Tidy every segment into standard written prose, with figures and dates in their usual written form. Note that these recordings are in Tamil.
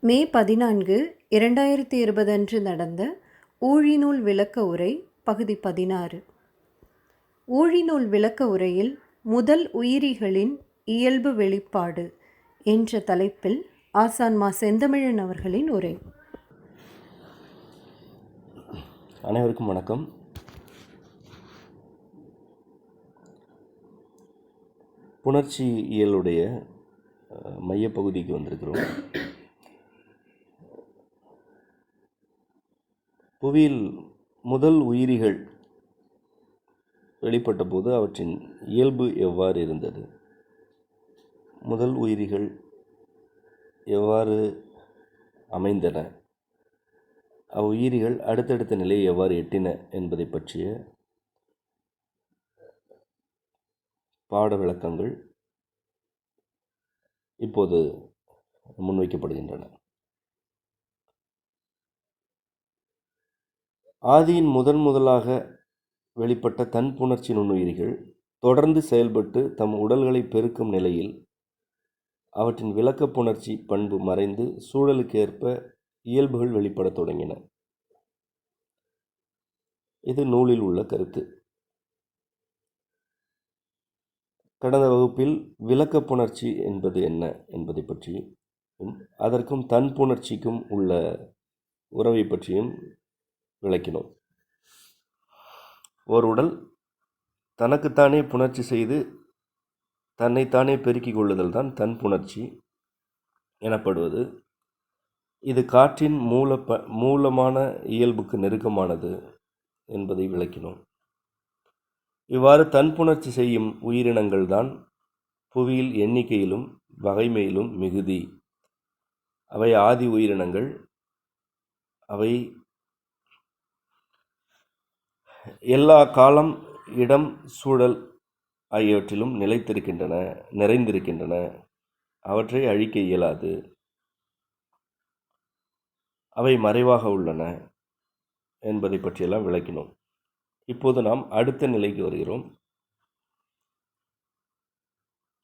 மே 14, 2020 அன்று நடந்த ஊழிநூல் விளக்க உரை பகுதி 16. ஊழிநூல் விளக்க உரையில் முதல் உயிரிகளின் இயல்பு வெளிப்பாடு என்ற தலைப்பில் ஆசான் மா செந்தமிழன் அவர்களின் உரை. அனைவருக்கும் வணக்கம். புணர்ச்சி இயலுடைய மையப்பகுதிக்கு வந்திருக்கிறோம். புவியில் முதல் உயிரிகள் வெளிப்பட்ட போது அவற்றின் இயல்பு எவ்வாறு இருந்தது, முதல் உயிரிகள் எவ்வாறு அமைந்தன, அவ்வுயிரிகள் அடுத்தடுத்த நிலையை எவ்வாறு எட்டின என்பதை பற்றிய பாட விளக்கங்கள் இப்போது முன்வைக்கப்படுகின்றன. ஆதியின் முதலாக வெளிப்பட்ட தன்புணர்ச்சி நுண்ணுயிரிகள் தொடர்ந்து செயல்பட்டு தம் உடல்களை பெருக்கும் நிலையில் அவற்றின் விளக்கப்புணர்ச்சி பண்பு மறைந்து சூழலுக்கு ஏற்ப இயல்புகள் வெளிப்படத் தொடங்கின. இது நூலில் உள்ள கருத்து. கடந்த வகுப்பில் விளக்கப்புணர்ச்சி என்பது என்ன என்பதை பற்றியும் அதற்கும் தன்புணர்ச்சிக்கும் உள்ள உறவை பற்றியும் விளக்கினோம். ஒரு உடல் தனக்குத்தானே புணர்ச்சி செய்து தன்னைத்தானே பெருக்கிக் கொள்ளுதல் தான் தன்புணர்ச்சி எனப்படுவது. இது காற்றின் மூலமான இயல்புக்கு நெருக்கமானது என்பதை விளக்கினோம். இவ்வாறு தன்புணர்ச்சி செய்யும் உயிரினங்கள் தான் புவியில் எண்ணிக்கையிலும் வகைமையிலும் மிகுதி. அவை ஆதி உயிரினங்கள். அவை எல்லா காலம், இடம், சூழல் ஆகியவற்றிலும் நிறைந்திருக்கின்றன. அவற்றை அழிக்க இயலாது. அவை மறைவாக உள்ளன என்பதை பற்றியெல்லாம் விளக்கினோம். இப்போது நாம் அடுத்த நிலைக்கு வருகிறோம்.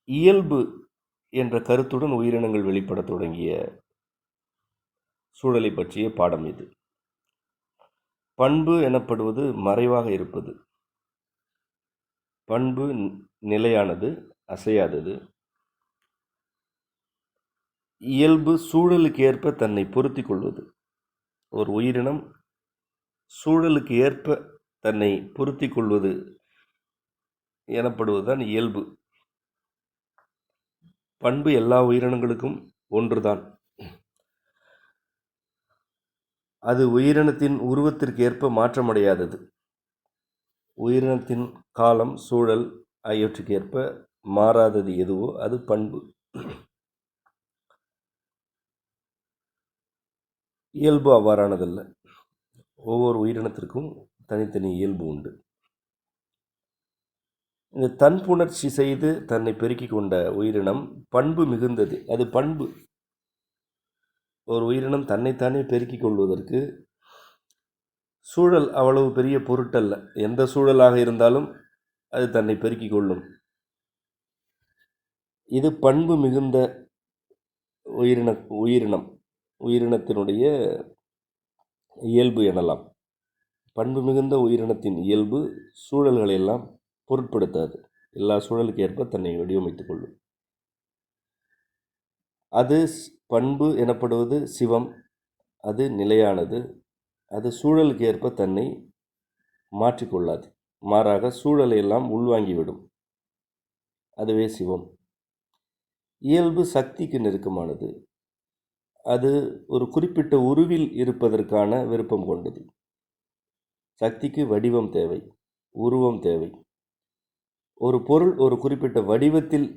இயல்பு என்ற கருத்துடன் உயிரினங்கள் வெளிப்பட தொடங்கிய சூழலை பற்றிய பாடம் இது. பண்பு எனப்படுவது மறைவாக இருப்பது. பண்பு நிலையானது, அசையாதது. இயல்பு சூழலுக்கு ஏற்ப தன்னை பொருத்தி கொள்வது. ஒரு உயிரினம் சூழலுக்கு ஏற்ப தன்னை பொருத்தி கொள்வது எனப்படுவதுதான் இயல்பு. பண்பு எல்லா உயிரினங்களுக்கும் ஒன்றுதான். அது உயிரினத்தின் உருவத்திற்கு ஏற்ப மாற்றமடையாதது. உயிரினத்தின் காலம், சூழல் ஆகியவற்றுக்கு ஏற்ப மாறாதது எதுவோ அது பண்பு. இயல்பு அவ்வாறானதல்ல. ஒவ்வொரு உயிரினத்திற்கும் தனித்தனி இயல்பு உண்டு. இந்த தன்புணர்ச்சி செய்து தன்னை பெருக்கிக் கொண்ட உயிரினம் பண்பு மிகுந்தது. அது பண்பு. ஒரு உயிரினம் தன்னைத்தானே பெருக்கிக் கொள்வதற்கு சூழல் அவ்வளவு பெரிய பொருட்டல்ல. எந்த சூழலாக இருந்தாலும் அது தன்னை பெருக்கிக் கொள்ளும். இது பண்பு மிகுந்த உயிரினத்தினுடைய இயல்பு எனலாம். பண்பு மிகுந்த உயிரினத்தின் இயல்பு சூழல்களை எல்லாம் பொருட்படுத்தாது. எல்லா சூழலுக்கு ஏற்ப தன்னை வடிவமைத்துக் கொள்ளும். அது பண்பு எனப்படுவது சிவம். அது நிலையானது. அது சூழலுக்கு ஏற்ப தன்னை மாற்றிக்கொள்ளாது. மாறாக சூழலை எல்லாம் உள்வாங்கிவிடும். அதுவே சிவம். இயல்பு சக்திக்கு நெருக்கமானது. அது ஒரு குறிப்பிட்ட உருவில் இருப்பதற்கான விருப்பம் கொண்டது. சக்திக்கு வடிவம் தேவை, உருவம் தேவை. ஒரு பொருள் ஒரு குறிப்பிட்ட வடிவத்தில்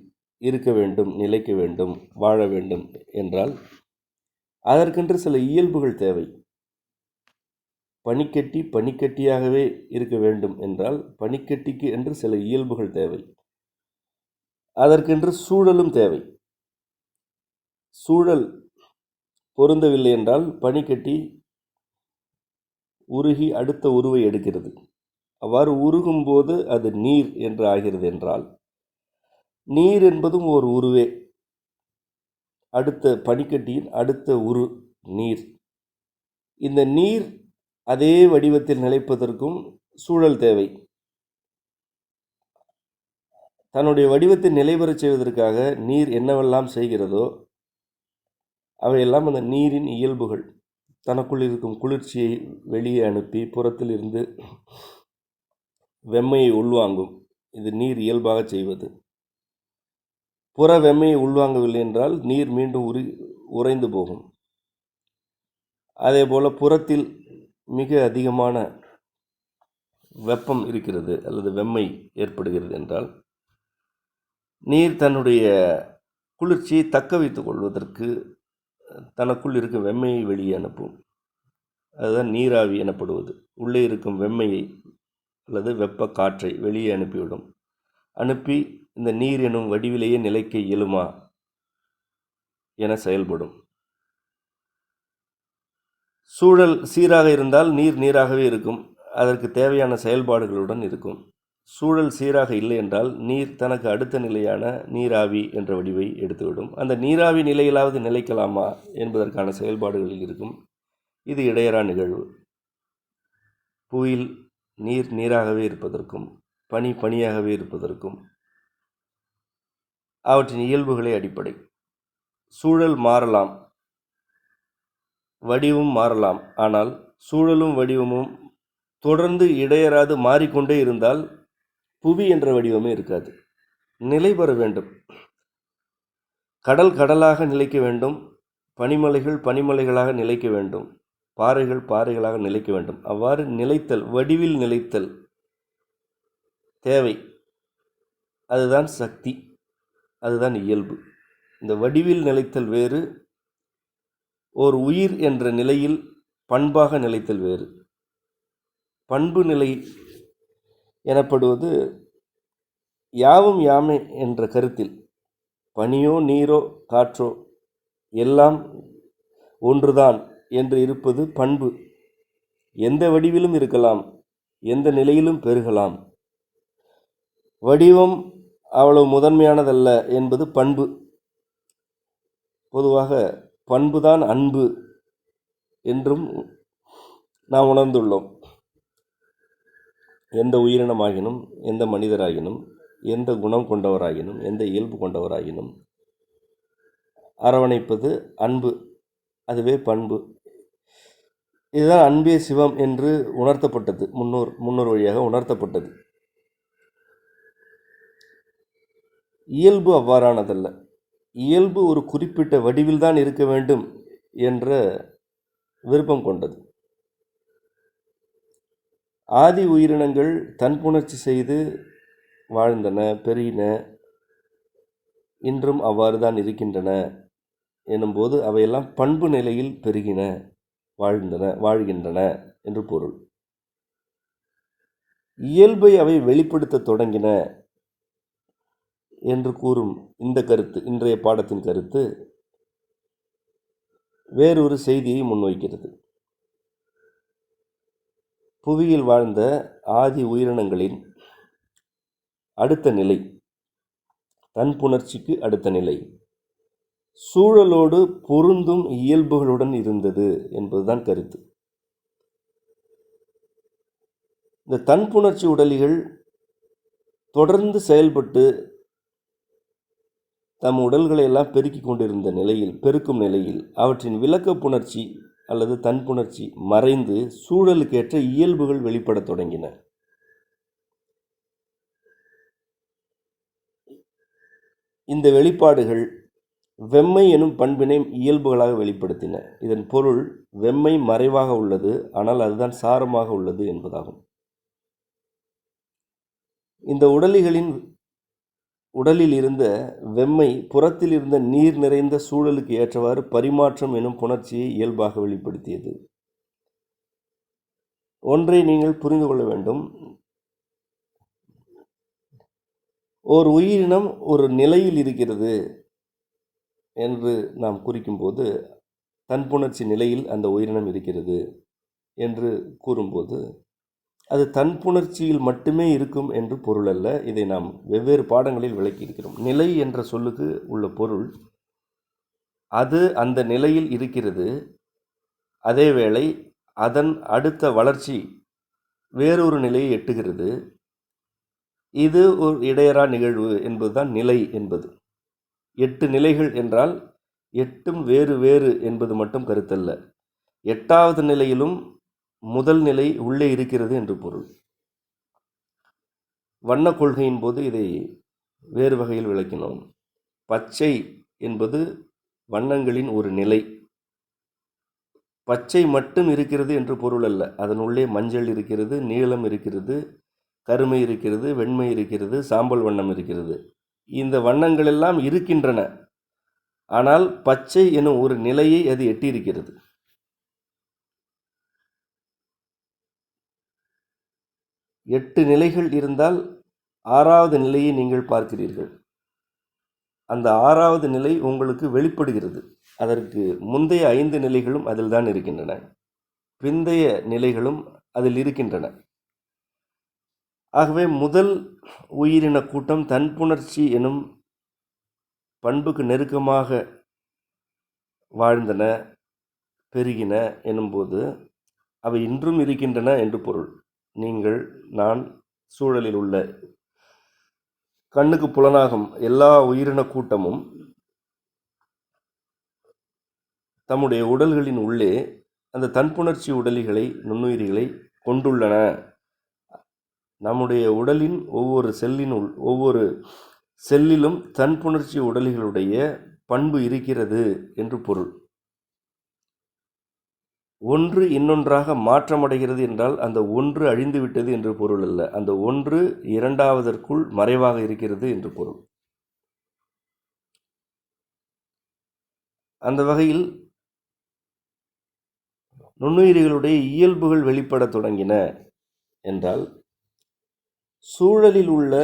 இருக்க வேண்டும், நிலைக்க வேண்டும், வாழ வேண்டும் என்றால் அதற்கென்று சில இயல்புகள் தேவை. பனிக்கட்டியாகவே இருக்க வேண்டும் என்றால் பனிக்கட்டிக்கு என்று சில இயல்புகள் தேவை. அதற்கென்று சூழலும் தேவை. சூழல் பொருந்தவில்லை என்றால் பனிக்கட்டி உருகி அடுத்த உருவை எடுக்கிறது. அவ்வாறு உருகும் போது அது நீர் என்று ஆகிறது என்றால் நீர் என்பதும் ஒரு உருவே. அடுத்த பனிக்கட்டியின் அடுத்த உரு நீர். இந்த நீர் அதே வடிவத்தில் நிலைப்பதற்கும் சூழல் தேவை. தன்னுடைய வடிவத்தை நிலைபெறச் செய்வதற்காக நீர் என்னவெல்லாம் செய்கிறதோ அவையெல்லாம் அந்த நீரின் இயல்புகள். தனக்குள் இருக்கும் குளிர்ச்சியை வெளியே அனுப்பி புறத்தில் இருந்து வெம்மையை உள்வாங்கும். இது நீர் இயல்பாக செய்வது. புற வெம்மையை உள்வாங்கவில்லை என்றால் நீர் மீண்டும் உறைந்து போகும். அதே போல் புறத்தில் மிக அதிகமான வெப்பம் இருக்கிறது அல்லது வெம்மை ஏற்படுகிறது என்றால் நீர் தன்னுடைய குளிர்ச்சியை தக்க வைத்துக் கொள்வதற்கு தனக்குள் இருக்கும் வெம்மையை வெளியே அனுப்பும். அதுதான் நீராவி எனப்படுவது. உள்ளே இருக்கும் வெம்மையை அல்லது வெப்ப காற்றை வெளியே அனுப்பிவிடும். அனுப்பி இந்த நீர் எனும் வடிவிலேயே நிலைக்க இயலுமா என செயல்படும். சூழல் சீராக இருந்தால் நீர் நீராகவே இருக்கும். அதற்கு தேவையான செயல்பாடுகளுடன் இருக்கும். சூழல் சீராக இல்லை என்றால் நீர் தனக்கு அடுத்த நிலையான நீராவி என்ற வடிவை எடுத்துவிடும். அந்த நீராவி நிலையிலாவது நிலைக்கலாமா என்பதற்கான செயல்பாடுகளில் இருக்கும். இது இடையறா நிகழ்வு. புவியில் நீர் நீராகவே இருப்பதற்கும் பனி பனியாகவே இருப்பதற்கும் அவற்றின் இயல்புகளே அடிப்படை. சூழல் மாறலாம், வடிவம் மாறலாம். ஆனால் சூழலும் வடிவமும் தொடர்ந்து இடையறாது மாறிக்கொண்டே இருந்தால் புவி என்ற வடிவமே இருக்காது. நிலை பெற வேண்டும். கடல் கடலாக நிலைக்க வேண்டும். பனிமலைகள் பனிமலைகளாக நிலைக்க வேண்டும். பாறைகள் பாறைகளாக நிலைக்க வேண்டும். அவ்வாறு நிலைத்தல், வடிவில் நிலைத்தல் தேவை. அதுதான் சக்தி, அதுதான் இயல்பு. இந்த வடிவில் நிலைத்தல் வேறு, ஓர் உயிர் என்ற நிலையில் பண்பாக நிலைத்தல் வேறு. பண்பு நிலை எனப்படுவது யாவும் யாமே என்ற கருத்தில் பனியோ நீரோ காற்றோ எல்லாம் ஒன்றுதான் என்று இருப்பது பண்பு. எந்த வடிவிலும் இருக்கலாம், எந்த நிலையிலும் பெருகலாம். வடிவம் அவ்வளவு முதன்மையானதல்ல என்பது பண்பு. பொதுவாக பண்புதான் அன்பு என்றும் நாம் உணர்ந்துள்ளோம். எந்த உயிரினமாகினும், எந்த மனிதராகினும், எந்த குணம் கொண்டவராகினும், எந்த இயல்பு கொண்டவராகினும் அரவணைப்பது அன்பு. அதுவே பண்பு. இதுதான் அன்பே சிவம் என்று உணர்த்தப்பட்டது. முன்னோர் வழியாக உணர்த்தப்பட்டது. இயல்பு அவ்வாறானதல்ல. இயல்பு ஒரு குறிப்பிட்ட வடிவில்தான் இருக்க வேண்டும் என்ற விருப்பம் கொண்டது. ஆதி உயிரினங்கள் தன்புணர்ச்சி செய்து வாழ்ந்தன, பெருகின. இன்றும் அவ்வாறு தான் இருக்கின்றன எனும்போது அவையெல்லாம் பண்பு நிலையில் பெருகின, வாழ்கின்றன என்று பொருள். இயல்பை அவை வெளிப்படுத்த தொடங்கின என்று கூறும் இந்த கருத்து, இன்றைய பாடத்தின் கருத்து, வேறொரு செய்தியை முன்வைக்கிறது. புவியில் வாழ்ந்த ஆதி உயிரினங்களின் அடுத்த நிலை, தன்புணர்ச்சிக்கு அடுத்த நிலை, சூழலோடு பொருந்தும் இயல்புகளுடன் இருந்தது என்பதுதான் கருத்து. இந்த தன்புணர்ச்சி உடலிகள் தொடர்ந்து செயல்பட்டு தம் உடல்களை எல்லாம் பெருக்கிக் கொண்டிருந்த நிலையில், பெருக்கும் நிலையில் அவற்றின் விளக்க புணர்ச்சி அல்லது தன்புணர்ச்சி மறைந்து சூழலுக்கேற்ற இயல்புகள் வெளிப்படத் தொடங்கின. இந்த வெளிப்பாடுகள் வெம்மை எனும் பண்பினை இயல்புகளாக வெளிப்படுத்தின. இதன் பொருள் வெம்மை மறைவாக உள்ளது, ஆனால் அதுதான் சாரமாக உள்ளது என்பதாகும். இந்த உடலில் இருந்த வெம்மை புறத்தில் இருந்த நீர் நிறைந்த சூழலுக்கு ஏற்றவாறு பரிமாற்றம் எனும் புணர்ச்சியை இயல்பாக வெளிப்படுத்தியது. ஒன்றை நீங்கள் புரிந்து கொள்ள வேண்டும். ஓர் உயிரினம் ஒரு நிலையில் இருக்கிறது என்று நாம் குறிக்கும்போது, தன்புணர்ச்சி நிலையில் அந்த உயிரினம் இருக்கிறது என்று கூறும்போது அது தன்புணர்ச்சியில் மட்டுமே இருக்கும் என்று பொருள் அல்ல. இதை நாம் வெவ்வேறு பாடங்களில் விளக்கியிருக்கிறோம். நிலை என்ற சொல்லுக்கு உள்ள பொருள் அது அந்த நிலையில் இருக்கிறது. அதேவேளை அதன் அடுத்த வளர்ச்சி வேறொரு நிலையை எட்டுகிறது. இது ஒரு இடையறா நிகழ்வு என்பதுதான் நிலை என்பது. 8 நிலைகள் என்றால் 8ம் வேறு வேறு என்பது மட்டும் கருத்தல்ல. 8வது நிலையிலும் முதல் நிலை உள்ளே இருக்கிறது என்று பொருள். வண்ண கொள்கையின் போது இதை வேறு வகையில் விளக்கினோம். பச்சை என்பது வண்ணங்களின் ஒரு நிலை. பச்சை மட்டும் இருக்கிறது என்று பொருள் அல்ல. அதனுள்ளே மஞ்சள் இருக்கிறது, நீலம் இருக்கிறது, கருமை இருக்கிறது, வெண்மை இருக்கிறது, சாம்பல் வண்ணம் இருக்கிறது. இந்த வண்ணங்கள் எல்லாம் இருக்கின்றன. ஆனால் பச்சை எனும் ஒரு நிலையை அது எட்டியிருக்கிறது. எட்டு நிலைகள் இருந்தால் 6வது நிலையை நீங்கள் பார்க்கிறீர்கள். அந்த 6வது நிலை உங்களுக்கு வெளிப்படுகிறது. அதற்கு முந்தைய 5 நிலைகளும் அதில் தான் இருக்கின்றன. பிந்தைய நிலைகளும் அதில் இருக்கின்றன. ஆகவே முதல் உயிரின கூட்டம் தன்புணர்ச்சி எனும் பண்புக்கு நெருக்கமாக வாழ்ந்தன, பெருகின எனும்போது அவை இன்றும் இருக்கின்றன என்று பொருள். நீங்கள், நான், சூழலில் உள்ள கண்ணுக்கு புலனாகும் எல்லா உயிரின கூட்டமும் தம்முடைய உடல்களின் உள்ளே அந்த தன்புணர்ச்சி உடலிகளை, நுண்ணுயிரிகளை கொண்டுள்ளன. நம்முடைய உடலின் ஒவ்வொரு செல்லிலும் தன்புணர்ச்சி உடலிகளுடைய பண்பு இருக்கிறது என்று பொருள். ஒன்று இன்னொன்றாக மாற்றமடைகிறது என்றால் அந்த ஒன்று அழிந்துவிட்டது என்று பொருள் அல்ல. அந்த ஒன்று இரண்டாவதற்குள் மறைவாக இருக்கிறது என்று பொருள். அந்த வகையில் நுண்ணுயிரிகளுடைய இயல்புகள் வெளிப்படத் தொடங்கின என்றால் சூழலில் உள்ள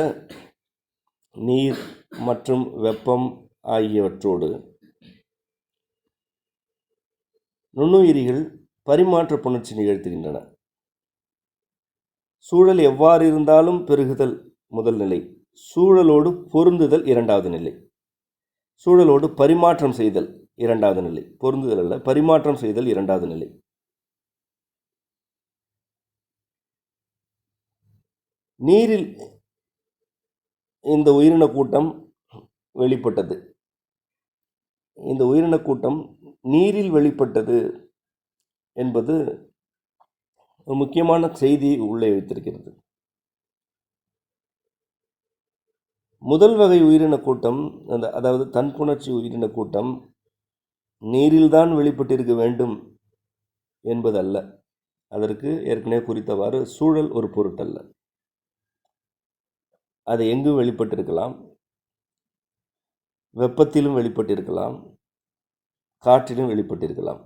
நீர் மற்றும் வெப்பம் ஆகியவற்றோடு நுண்ணுயிரிகள் பரிமாற்ற புணர்ச்சி நிகழ்த்துகின்றன. சூழல் எவ்வாறு இருந்தாலும் பெருகுதல் முதல் நிலை, சூழலோடு பொருந்துதல் 2வது நிலை, சூழலோடு பரிமாற்றம் செய்தல் 2வது நிலை. பொருந்துதல் அல்ல, பரிமாற்றம் செய்தல் 2வது நிலை. நீரில் இந்த உயிரின கூட்டம் வெளிப்பட்டது. இந்த உயிரின கூட்டம் நீரில் வெளிப்பட்டது என்பது ஒரு முக்கியமான செய்தியை உள்ளே வைத்திருக்கிறது. முதல் வகை உயிரின கூட்டம், அதாவது தன்புணர்ச்சி உயிரின கூட்டம் நீரில்தான் வெளிப்பட்டிருக்க வேண்டும் என்பது அல்ல. அதற்கு ஏற்கனவே குறித்தவாறு சூழல் ஒரு பொருட்டல்ல. அது எங்கும் வெளிப்பட்டிருக்கலாம், வெப்பத்திலும் வெளிப்பட்டிருக்கலாம், காற்றிலும் வெளிப்பட்டிருக்கலாம்.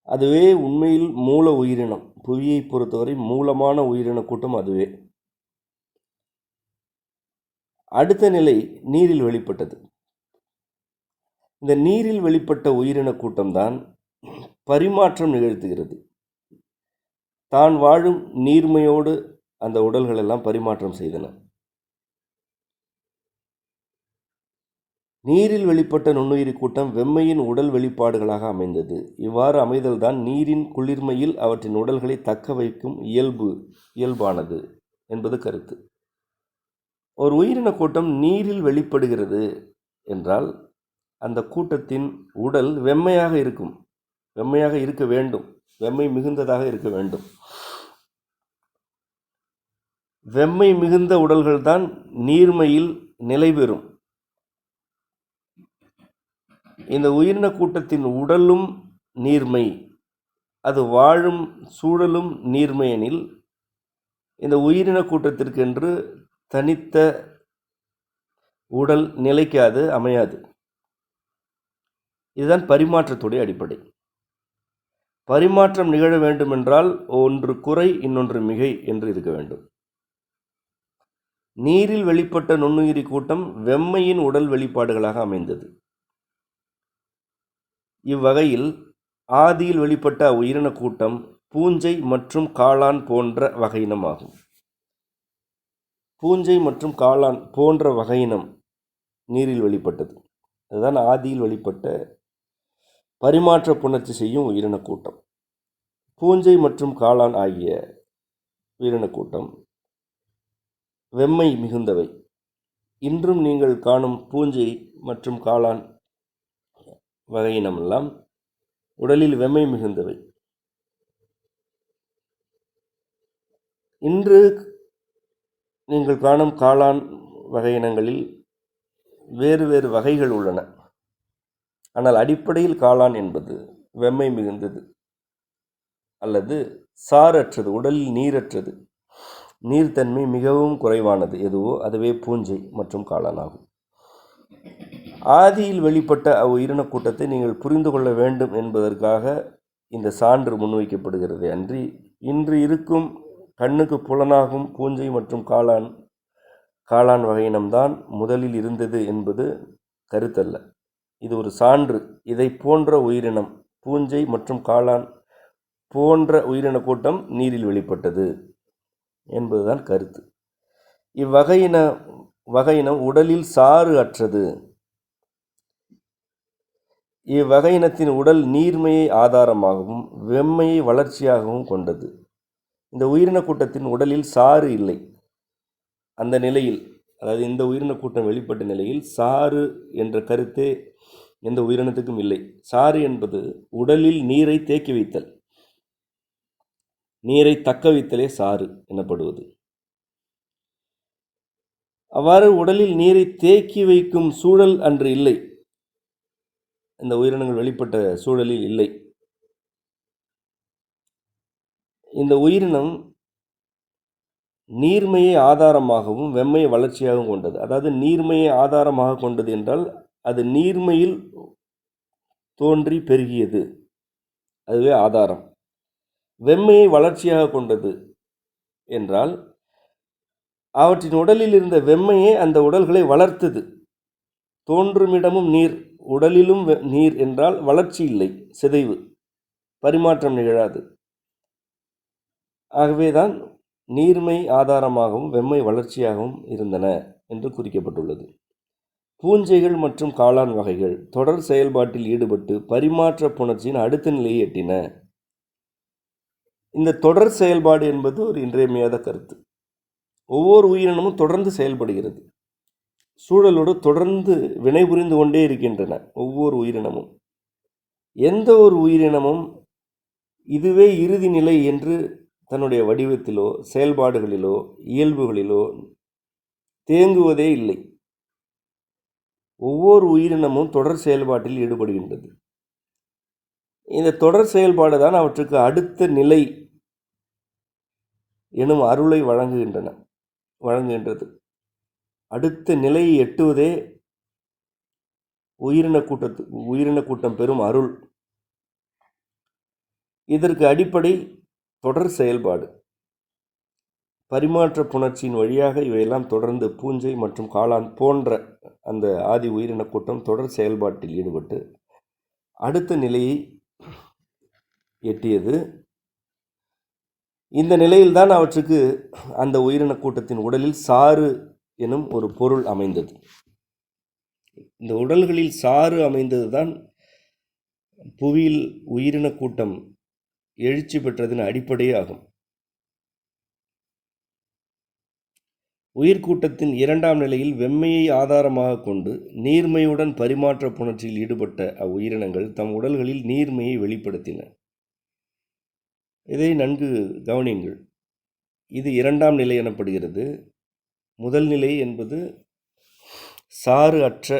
அதுவே உண்மையில் மூல உயிரினம். புவியை பொறுத்தவரை மூலமான உயிரின கூட்டம் அதுவே. அடுத்த நிலை நீரில் வெளிப்பட்டது. இந்த நீரில் வெளிப்பட்ட உயிரின கூட்டம்தான் பரிமாற்றம் நிகழ்த்துகிறது. தான் வாழும் நீர்மையோடு அந்த உடல்கள் எல்லாம் பரிமாற்றம் செய்தன. நீரில் வெளிப்பட்ட நுண்ணுயிரி கூட்டம் வெம்மையின் உடல் வெளிப்பாடுகளாக அமைந்தது. இவ்வாறு அமைதல்தான் நீரின் குளிர்மையில் அவற்றின் உடல்களை தக்க வைக்கும் இயல்பானது என்பது கருத்து. ஒரு உயிரின கூட்டம் நீரில் வெளிப்படுகிறது என்றால் அந்த கூட்டத்தின் உடல் வெம்மையாக இருக்கும், வெம்மையாக இருக்க வேண்டும், வெம்மை மிகுந்ததாக இருக்க வேண்டும். வெம்மை மிகுந்த உடல்கள்தான் நீர்மையில் நிலை பெறும். இந்த உயிரின கூட்டத்தின் உடலும் நீர்மை, அது வாழும் சூழலும் நீர்மையெனில் இந்த உயிரின கூட்டத்திற்கென்று தனித்த உடல் நிலைக்காது, அமையாது. இதுதான் பரிமாற்றத்துடைய அடிப்படை. பரிமாற்றம் நிகழ வேண்டுமென்றால் ஒன்று குறை இன்னொன்று மிகை என்று இருக்க வேண்டும். நீரில் வெளிப்பட்ட நுண்ணுயிரி கூட்டம் வெம்மையின் உடல் வெளிப்பாடுகளாக அமைந்தது. இவ்வகையில் ஆதியில் வெளிப்பட்ட உயிரின கூட்டம் பூஞ்சை மற்றும் காளான் போன்ற வகையினமாகும். பூஞ்சை மற்றும் காளான் போன்ற வகையினம் நீரில் வெளிப்பட்டது. அதுதான் ஆதியில் வெளிப்பட்ட பரிமாற்ற புணர்ச்சி செய்யும் உயிரின கூட்டம். பூஞ்சை மற்றும் காளான் ஆகிய உயிரின கூட்டம் வெம்மை மிகுந்தவை. இன்றும் நீங்கள் காணும் பூஞ்சை மற்றும் காளான் வகையினமெல்லாம் உடலில் வெம்மை மிகுந்தவை. இன்று நீங்கள் காணும் காளான் வகையினங்களில் வேறு வேறு வகைகள் உள்ளன. ஆனால் அடிப்படையில் காளான் என்பது வெம்மை மிகுந்தது அல்லது சாரற்றது, உடலில் நீரற்றது, நீர்த்தன்மை மிகவும் குறைவானது எதுவோ அதுவே பூஞ்சை மற்றும் காளான் ஆகும். ஆதியில் வெளிப்பட்ட உயிரின கூட்டத்தை நீங்கள் புரிந்து கொள்ள வேண்டும் என்பதற்காக இந்த சான்று முன்வைக்கப்படுகிறது அன்றி இன்று இருக்கும் கண்ணுக்கு புலனாகும் பூஞ்சை மற்றும் காளான் வகையினம்தான் முதலில் இருந்தது என்பது கருத்தல்ல. இது ஒரு சான்று. இதை போன்ற உயிரினம், பூஞ்சை மற்றும் காளான் போன்ற உயிரின கூட்டம் நீரில் வெளிப்பட்டது என்பதுதான் கருத்து. இவ்வகையினம் உடலில் சாறு அற்றது. இவ்வகையினத்தின் உடல் நீர்மையை ஆதாரமாகவும் வெம்மையை வளர்ச்சியாகவும் கொண்டது. இந்த உயிரின கூட்டத்தின் உடலில் சாறு இல்லை. அந்த நிலையில், அதாவது இந்த உயிரின கூட்டம் வெளிப்பட்ட நிலையில் சாறு என்ற கருத்தே எந்த உயிரினத்துக்கும் இல்லை. சாறு என்பது உடலில் நீரை தேக்கி வைத்தல், நீரை தக்க வைத்தலே சாறு எனப்படுவது. அவ்வாறு உடலில் நீரை தேக்கி வைக்கும் சூழல் அன்று இல்லை. இந்த உயிரினங்கள் வெளிப்பட்ட சூழலில் இல்லை. இந்த உயிரினம் நீர்மையை ஆதாரமாகவும் வெம்மையை வளர்ச்சியாகவும் கொண்டது. அதாவது நீர்மையை ஆதாரமாக கொண்டது என்றால் அது நீர்மையில் தோன்றி பெருகியது, அதுவே ஆதாரம். வெம்மையை வளர்ச்சியாக கொண்டது என்றால் அவற்றின் உடலில் இருந்த வெம்மையே அந்த உடல்களை வளர்த்தது. தோன்றுமிடமும் நீர், உடலிலும் நீர் என்றால் வளர்ச்சி இல்லை, சிதைவு, பரிமாற்றம் நிகழாது. ஆகவேதான் நீர்மை ஆதாரமாகவும் வெம்மை வளர்ச்சியாகவும் இருந்தன என்று குறிக்கப்பட்டுள்ளது. பூஞ்சைகள் மற்றும் காளான் வகைகள் தொடர் செயல்பாட்டில் ஈடுபட்டு பரிமாற்ற புணர்ச்சியின் அடுத்த நிலையை எட்டின. இந்த தொடர் செயல்பாடு என்பது ஒரு இன்றியமையாத கருத்து. ஒவ்வொரு உயிரினமும் தொடர்ந்து செயல்படுகிறது, சூழலோடு தொடர்ந்து வினைபுரிந்து கொண்டே இருக்கின்றன. ஒவ்வொரு உயிரினமும், எந்த ஒரு உயிரினமும் இதுவே இறுதி நிலை என்று தன்னுடைய வடிவத்திலோ செயல்பாடுகளிலோ இயல்புகளிலோ தேங்குவதே இல்லை. ஒவ்வொரு உயிரினமும் தொடர் செயல்பாட்டில் ஈடுபடுகின்றது. இந்த தொடர் செயல்பாடு தான் அவற்றுக்கு அடுத்த நிலை எனும் அருளை வழங்குகின்றது. அடுத்த நிலையை எட்டுவதே உயிரின கூட்டம் பெறும் அருள். இதற்கு அடிப்படை தொடர் செயல்பாடு. பரிமாற்ற புணர்ச்சியின் வழியாக இவையெல்லாம் தொடர்ந்து பூஞ்சை மற்றும் காளான் போன்ற அந்த ஆதி உயிரின கூட்டம் தொடர் செயல்பாட்டில் ஈடுபட்டு அடுத்த நிலையை எட்டியது. இந்த நிலையில்தான் அவற்றுக்கு அந்த உயிரின கூட்டத்தின் உடலில் சாறு எனும் ஒரு பொருள் அமைந்தது. இந்த உடல்களில் சாறு அமைந்தது தான் புவியில் உயிரின கூட்டம் எழுச்சி பெற்றதின் அடிப்படையே ஆகும். உயிர்கூட்டத்தின் இரண்டாம் நிலையில் வெம்மையை ஆதாரமாக கொண்டு நீர்மையுடன் பரிமாற்ற புணர்ச்சியில் ஈடுபட்ட அவ்வுயிரினங்கள் தம் உடல்களில் நீர்மையை வெளிப்படுத்தின. இதை நன்கு கவனியுங்கள். இது இரண்டாம் நிலை எனப்படுகிறது. முதல் நிலை என்பது சாறு அற்ற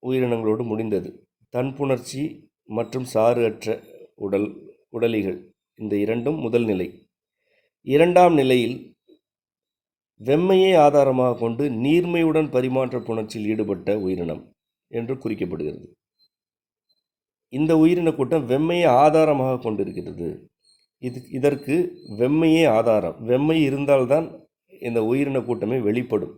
உயிரினங்களோடு முடிந்தது. தன்புணர்ச்சி மற்றும் சாறு அற்ற உடலிகள், இந்த இரண்டும் முதல் நிலை. இரண்டாம் நிலையில் வெம்மையை ஆதாரமாக கொண்டு நீர்மையுடன் பரிமாற்ற புணர்ச்சியில் ஈடுபட்ட உயிரினம் என்று குறிக்கப்படுகிறது. இந்த உயிரின கூட்டம் வெம்மையை ஆதாரமாக கொண்டிருக்கிறது. இதற்கு வெம்மையே ஆதாரம். வெம்மை இருந்தால்தான் இந்த உயிரின கூட்டமே வெளிப்படும்.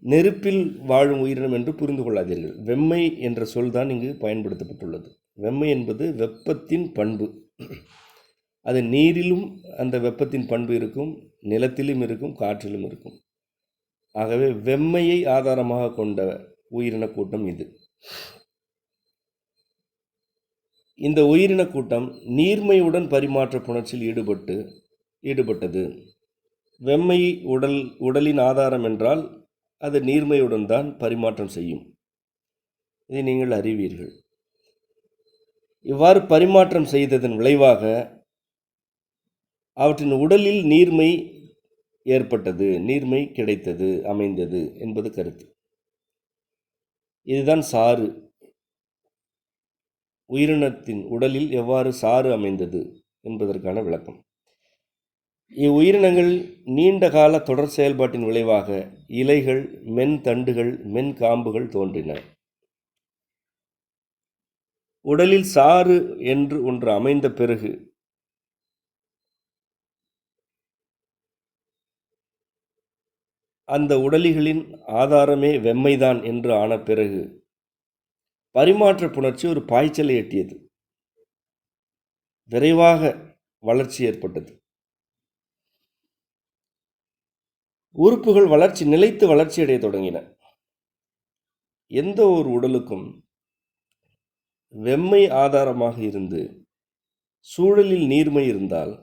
நெருப்பில் வாழும் உயிரினம் என்று புரிந்து கொள்ளாதீர்கள். வெம்மை என்ற சொல் தான் இங்கு பயன்படுத்தப்பட்டுள்ளது. வெம்மை என்பது வெப்பத்தின் பண்பு. அது நீரிலும் அந்த வெப்பத்தின் பண்பு இருக்கும், நிலத்திலும் இருக்கும், காற்றிலும் இருக்கும். ஆகவே வெம்மையை ஆதாரமாக கொண்ட உயிரின கூட்டம் இது. இந்த உயிரின கூட்டம் நீர்மையுடன் பரிமாற்ற புணர்ச்சியில் ஈடுபட்டது. வெம்மை உடலின் ஆதாரம் என்றால் அது நீர்மையுடன் தான் பரிமாற்றம் செய்யும். இதை நீங்கள் அறிவீர்கள். இவ்வாறு பரிமாற்றம் செய்ததன் விளைவாக அவற்றின் உடலில் நீர்மை ஏற்பட்டது, நீர்மை கிடைத்தது, அமைந்தது என்பது கருத்து. இதுதான் சாறு. உயிரினத்தின் உடலில் எவ்வாறு சாறு அமைந்தது என்பதற்கான விளக்கம். இவ்வுயிரினங்கள் நீண்ட கால தொடர் செயல்பாட்டின் விளைவாக இலைகள், மென் தண்டுகள், மென் காம்புகள் தோன்றின. உடலில் சாறு என்று ஒன்று அமைந்த பிறகு அந்த உடலிகளின் ஆதாரமே வெம்மைதான் என்று ஆன பிறகு பரிமாற்ற புணர்ச்சி ஒரு பாய்ச்சலை எட்டியது. விரைவாக வளர்ச்சி ஏற்பட்டது. உறுப்புகள் நிலைத்து வளர்ச்சியடைய தொடங்கின. எந்த ஒரு உடலுக்கும் வெம்மை ஆதாரமாக இருந்து சூழலில் நீர்மை இருந்தால்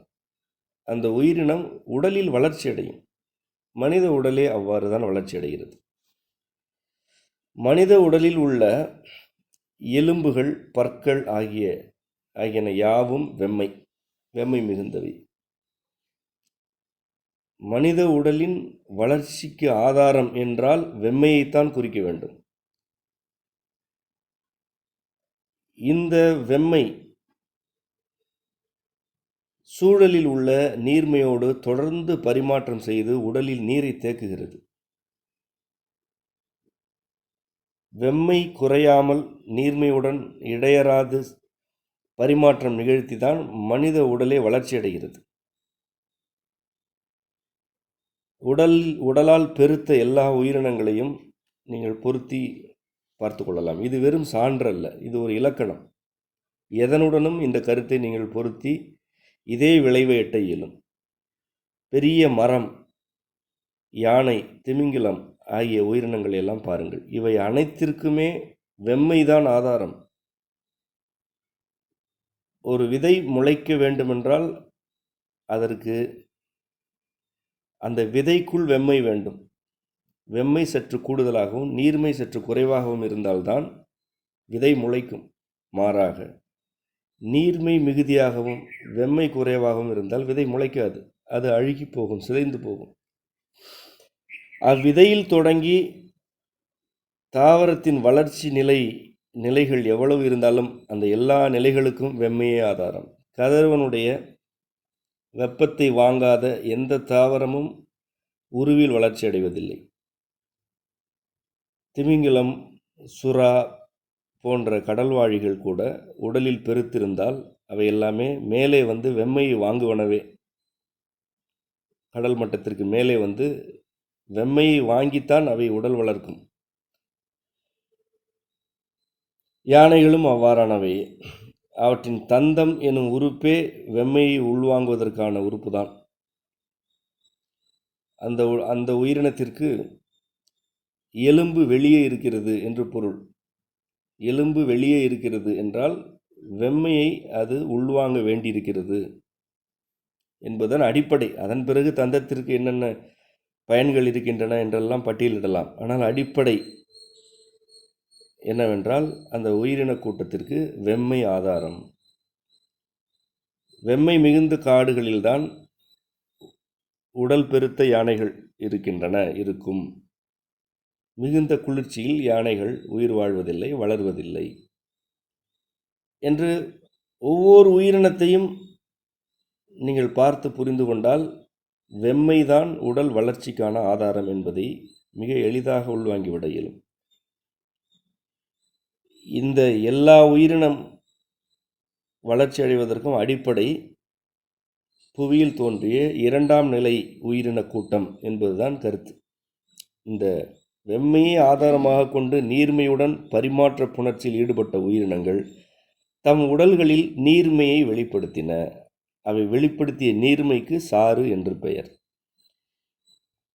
அந்த உயிரினம் உடலில் வளர்ச்சி அடையும். மனித உடலே அவ்வாறு தான் வளர்ச்சி அடைகிறது. மனித உடலில் உள்ள எலும்புகள், பற்கள் ஆகியன யாவும் வெம்மை மிகுந்தவை. மனித உடலின் வளர்ச்சிக்கு ஆதாரம் என்றால் வெம்மையைத்தான் குறிக்க வேண்டும். இந்த வெம்மை சூழலில் உள்ள நீர்மையோடு தொடர்ந்து பரிமாற்றம் செய்து உடலில் நீரை தேக்குகிறது. வெம்மை குறையாமல் நீர்மையுடன் இடையறாது பரிமாற்றம் நிகழ்த்திதான் மனித உடலே வளர்ச்சி அடைகிறது. உடலால் பெருத்த எல்லா உயிரினங்களையும் நீங்கள் பொருத்தி பார்த்து கொள்ளலாம். இது வெறும் சான்றல்ல, இது ஒரு இலக்கணம். எதனுடனும் இந்த கருத்தை நீங்கள் பொருத்தி இதே விளைவை எட்ட இயலும். பெரிய மரம், யானை, திமிங்கிலம் ஆகிய உயிரினங்களை எல்லாம் பாருங்கள். இவை அனைத்திற்குமே வெம்மைதான் ஆதாரம். ஒரு விதை முளைக்க வேண்டுமென்றால் அதற்கு அந்த விதைக்குள் வெம்மை வேண்டும். வெம்மை சற்று கூடுதலாகவும் நீர்மை சற்று குறைவாகவும் இருந்தால்தான் விதை முளைக்கும். மாறாக நீர்மை மிகுதியாகவும் வெம்மை குறைவாகவும் இருந்தால் விதை முளைக்காது. அது அழுகி போகும், சிதைந்து போகும். அவ்விதையில் தொடங்கி தாவரத்தின் வளர்ச்சி நிலைகள் எவ்வளவு இருந்தாலும் அந்த எல்லா நிலைகளுக்கும் வெம்மையே ஆதாரம். கதிரவனுடைய வெப்பத்தை வாங்காத எந்த தாவரமும் உருவில் வளர்ச்சி அடைவதில்லை. திமிங்கிலம், சுறா போன்ற கடல்வாழிகள் கூட உடலில் பெருத்திருந்தால் அவை எல்லாமே மேலே வந்து வெம்மையை வாங்குவனவே. கடல் மட்டத்திற்கு மேலே வந்து வெம்மையை வாங்கித்தான் அவை உடல் வளர்க்கும். யானைகளும் அவ்வாறானவை. அவற்றின் தந்தம் எனும் உறுப்பே வெம்மையை உள்வாங்குவதற்கான உறுப்பு தான். அந்த உயிரினத்திற்கு எலும்பு வெளியே இருக்கிறது என்று பொருள். எலும்பு வெளியே இருக்கிறது என்றால் வெம்மையை அது உள்வாங்க வேண்டியிருக்கிறது என்பதன் அடிப்படை. அதன் பிறகு தந்தத்திற்கு என்னென்ன பயன்கள் இருக்கின்றன என்றெல்லாம் பட்டியலிடலாம். ஆனால் அடிப்படை என்னவென்றால் அந்த உயிரின கூட்டத்திற்கு வெம்மை ஆதாரம். வெம்மை மிகுந்த காடுகளில்தான் உடல் பெருத்த யானைகள் இருக்கும். மிகுந்த குளிர்ச்சியில் யானைகள் உயிர் வாழ்வதில்லை, வளர்வதில்லை என்று ஒவ்வொரு உயிரினத்தையும் நீங்கள் பார்த்து புரிந்து கொண்டால் வெம்மைதான் உடல் வளர்ச்சிக்கான ஆதாரம் என்பதை மிக எளிதாக உள்வாங்கிவிட இயலும். இந்த எல்லா உயிரினம் வளர்ச்சி அடைவதற்கும் அடிப்படை புவியில் தோன்றிய இரண்டாம் நிலை உயிரின கூட்டம் என்பதுதான் கருத்து. இந்த வெம்மையை ஆதாரமாக கொண்டு நீர்மையுடன் பரிமாற்ற புணர்ச்சியில் ஈடுபட்ட உயிரினங்கள் தம் உடல்களில் நீர்மையை வெளிப்படுத்தின. அவை வெளிப்படுத்திய நீர்மைக்கு சாறு என்று பெயர்.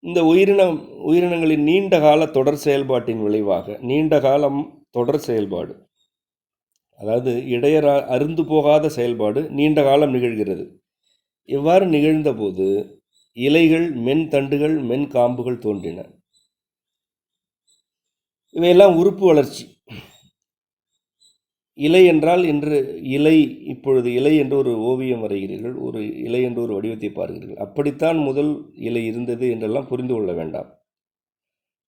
இந்த உயிரினங்களின் நீண்ட கால தொடர் செயல்பாட்டின் விளைவாக, நீண்ட காலம் தொடர் செயல்பாடு, அதாவது இடையரா அருந்து போகாத செயல்பாடு நீண்ட காலம் நிகழ்கிறது. இவ்வாறு நிகழ்ந்தபோது இலைகள், மென் தண்டுகள், மென் காம்புகள் தோன்றின. இவையெல்லாம் உறுப்பு வளர்ச்சி. இலை என்றால் இன்று இலை, இப்பொழுது இலை என்று ஒரு ஓவியம் வரைகிறீர்கள், ஒரு இலை என்று ஒரு வடிவத்தை பார்க்கிறீர்கள். அப்படித்தான் முதல் இலை இருந்தது என்றெல்லாம் புரிந்து கொள்ள வேண்டாம்.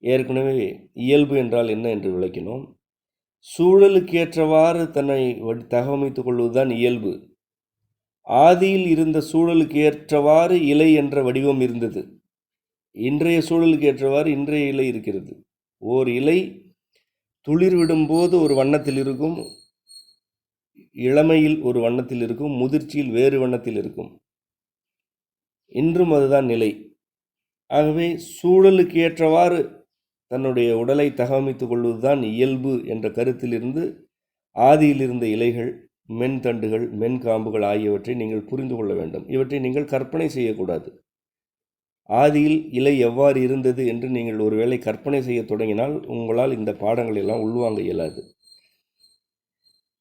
ஏற்கனவே இயல்பு என்றால் என்ன என்று விளக்கினோம். சூழலுக்கு ஏற்றவாறு தன்னை தகவமைத்துக் கொள்வதுதான் இயல்பு. ஆதியில் இருந்த சூழலுக்கு ஏற்றவாறு இலை என்ற வடிவம் இருந்தது. இன்றைய சூழலுக்கு ஏற்றவாறு இன்றைய இலை இருக்கிறது. ஓர் இலை துளிர் விடும்போது ஒரு வண்ணத்தில் இருக்கும், இளமையில் ஒரு வண்ணத்தில் இருக்கும், முதிர்ச்சியில் வேறு வண்ணத்தில் இருக்கும். இன்றும் அதுதான் நிலை. ஆகவே சூழலுக்கு ஏற்றவாறு தன்னுடைய உடலை தகவமைத்துக் கொள்வதுதான் இயல்பு என்ற கருத்திலிருந்து ஆதியில் இருந்த இலைகள், மென் தண்டுகள், மென் காம்புகள் ஆகியவற்றை நீங்கள் புரிந்து கொள்ள வேண்டும். இவற்றை நீங்கள் கற்பனை செய்யக்கூடாது. ஆதியில் இலை எவ்வாறு இருந்தது என்று நீங்கள் ஒருவேளை கற்பனை செய்ய தொடங்கினால் உங்களால் இந்த பாடங்களை எல்லாம் உள்வாங்க இயலாது.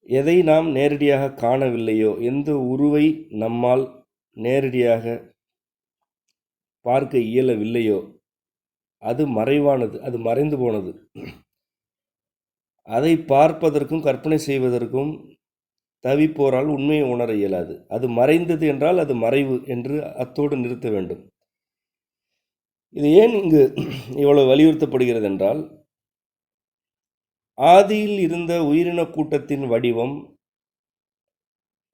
எதை நாம் நேரடியாக காணவில்லையோ, எந்த உருவை நம்மால் நேரடியாக பார்க்க இயலவில்லையோ அது மறைவானது, அது மறைந்து போனது. அதை பார்ப்பதற்கும் கற்பனை செய்வதற்கும் தவிப்போரால் உண்மையை உணர இயலாது. அது மறைந்தது என்றால் அது மறைவு என்று அத்தோடு நிறுத்த வேண்டும். இது ஏன் இங்கு இவ்வளவு வலியுறுத்தப்படுகிறது என்றால், ஆதியில் இருந்த உயிரின கூட்டத்தின் வடிவம்,